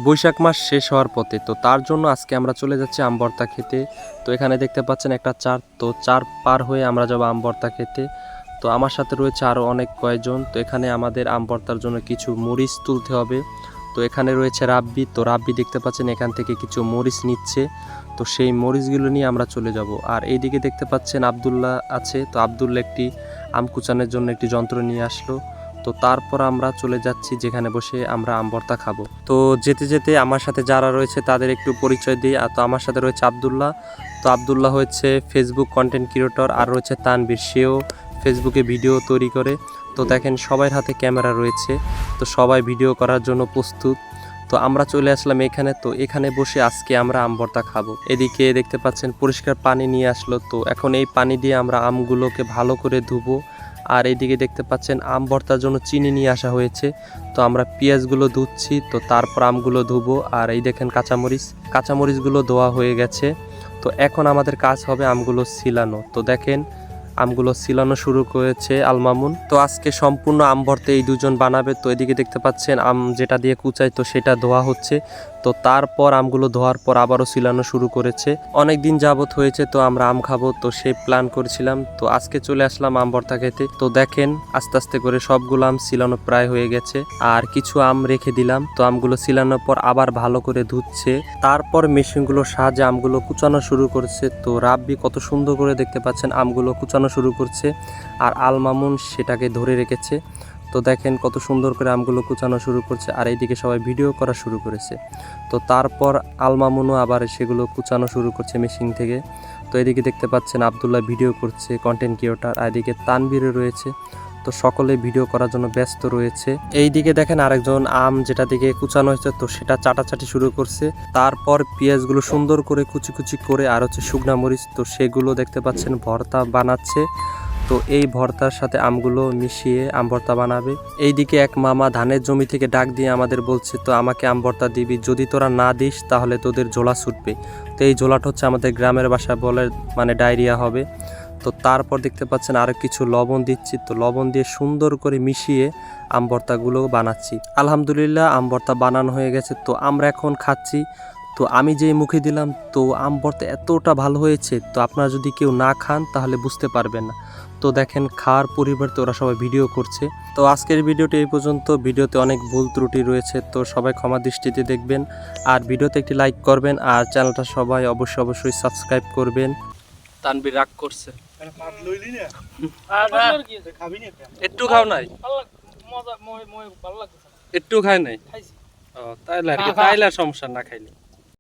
বৈশাখ মাস শেষ হওয়ার পথে, তো তার জন্য আজকে আমরা চলে যাচ্ছি আম ভর্তা খেতে। তো এখানে দেখতে পাচ্ছেন একটা চার, তো চার পার হয়ে আমরা যাবো আম ভর্তা খেতে। তো আমার সাথে রয়েছে আরও অনেক কয়েকজন। তো এখানে আমাদের আম ভর্তার জন্য কিছু মরিচ তুলতে হবে। তো এখানে রয়েছে রাব্বি, তো রাব্বি দেখতে পাচ্ছেন এখান থেকে কিছু মরিচ নিচ্ছে। তো সেই মরিচগুলো নিয়ে আমরা চলে যাব। আর এইদিকে দেখতে পাচ্ছেন আব্দুল্লাহ আছে, তো আব্দুল্লাহ একটি আম কুচানোর জন্য একটি যন্ত্র নিয়ে আসলো। তো তারপর আমরা চলে যাচ্ছি যেখানে বসে আমরা আম ভর্তা খাবো। তো যেতে যেতে আমার সাথে যারা রয়েছে তাদের একটু পরিচয় দিই। আর তো আমার সাথে রয়েছে আব্দুল্লাহ। তো আব্দুল্লাহ হচ্ছে ফেসবুক কন্টেন্ট ক্রিয়েটর, আর রয়েছে তানবীর, সেও ফেসবুকে ভিডিও তৈরি করে। তো দেখেন সবার হাতে ক্যামেরা রয়েছে, তো সবাই ভিডিও করার জন্য প্রস্তুত। তো আমরা চলে আসলাম এখানে, তো এখানে বসে আজকে আমরা আম ভর্তা খাবো। এদিকে দেখতে পাচ্ছেন পরিষ্কার পানি নিয়ে আসলো, তো এখন এই পানি দিয়ে আমরা আমগুলোকে ভালো করে ধুবো। আর এইদিকে দেখতে পাচ্ছেন আম ভর্তার জন্য চিনি নিয়ে আসা হয়েছে। তো আমরা পেঁয়াজগুলো ধুচ্ছি, তো তারপর আমগুলো ধুবো। আর এই দেখেন কাঁচামরিচগুলো ধোয়া হয়ে গেছে। তো এখন আমাদের কাজ হবে আমগুলো ছিলানো। তো দেখেন আমগুলো ছিলানো শুরু করেছে আলমামুন। তো আজকে সম্পূর্ণ আম ভর্তা এই দুজন বানাবে। তো এদিকে দেখতে পাচ্ছেন আম যেটা দিয়ে কুচাই, তো সেটা ধোয়া হচ্ছে। তো তারপর আমগুলো ধোয়ার পর আবারও ছিলানো শুরু করেছে। অনেক দিন যাবত হয়েছে তো আমরা আম খাবো, তো সেই প্ল্যান করেছিলাম। তো আজকে চলে আসলাম আম ভর্তা খেতে। তো দেখেন আস্তে আস্তে করে সবগুলো আম ছিলানো প্রায় হয়ে গেছে, আর কিছু আম রেখে দিলাম। তো আমগুলো ছিলানোর পর আবার ভালো করে ধুচ্ছে, তারপর মেশিনগুলোর সাহায্যে আমগুলো কুচানো শুরু করছে। তো রাব্বি কত সুন্দর করে দেখতে পাচ্ছেন আমগুলো কুচানো শুরু করছে, আর আলমামুন সেটাকে ধরে রেখেছে। তো দেখেন কত সুন্দর করে আমগুলো কুচানো শুরু করছে, আর এইদিকে সবাই ভিডিও করা শুরু করেছে। তো তারপর আলমামুনও আবার সেগুলো কুচানো শুরু করছে মেশিন থেকে। তো এদিকে দেখতে পাচ্ছেন আব্দুল্লাহ ভিডিও করছে, কন্টেন্ট ক্রিয়েটর, আর এদিকে তানবীরও রয়েছে। তো সকলে ভিডিও করার জন্য ব্যস্ত রয়েছে। এইদিকে দেখেন আরেকজন আম যেটা দিকে কুচানো হয়েছে, তো সেটা চাটাচাটি শুরু করছে। তারপর পেঁয়াজগুলো সুন্দর করে কুচি কুচি করে, আর হচ্ছে শুকনা মরিচ, তো সেগুলো দেখতে পাচ্ছেন ভর্তা বানাচ্ছে। তো এই ভর্তার সাথে আমগুলো মিশিয়ে আম ভর্তা বানাবে। এইদিকে এক মামা ধানের জমি থেকে ডাক দিয়ে আমাদের বলছে, তো আমাকে আম ভর্তা দিবি, যদি তোরা না দিস তাহলে তোদের ঝোলা ছুটবে। তো এই ঝোলাটা হচ্ছে আমাদের গ্রামের ভাষায় বলে মানে ডায়রিয়া হবে। তো তারপর দেখতে পাচ্ছেন আরও কিছু লবণ দিচ্ছি, তো লবণ দিয়ে সুন্দর করে মিশিয়ে আম ভর্তাগুলো বানাচ্ছি। আলহামদুলিল্লাহ আম ভর্তা বানানো হয়ে গেছে, তো আমরা এখন খাচ্ছি। তো আমি যেই মুখে দিলাম, তো আম ভর্তা এতটা ভালো হয়েছে, তো আপনারা যদি কেউ না খান তাহলে বুঝতে পারবেন না। তো দেখেন খাওয়ার পরিবর্তে ওরা সবাই ভিডিও করছে। তো আজকের ভিডিওটি এই পর্যন্ত। ভিডিওতে অনেক ভুল ত্রুটি রয়েছে, তো সবাই ক্ষমা দৃষ্টিতে দেখবেন। আর ভিডিওতে একটি লাইক করবেন, আর চ্যানেলটা সবাই অবশ্যই সাবস্ক্রাইব করবেন। তানবীর রাগ করছে, একটু খাও নাই, একটু খায় নাই। ও তাইলে আর কি, তাইলে আর সমস্যা না খাইলে।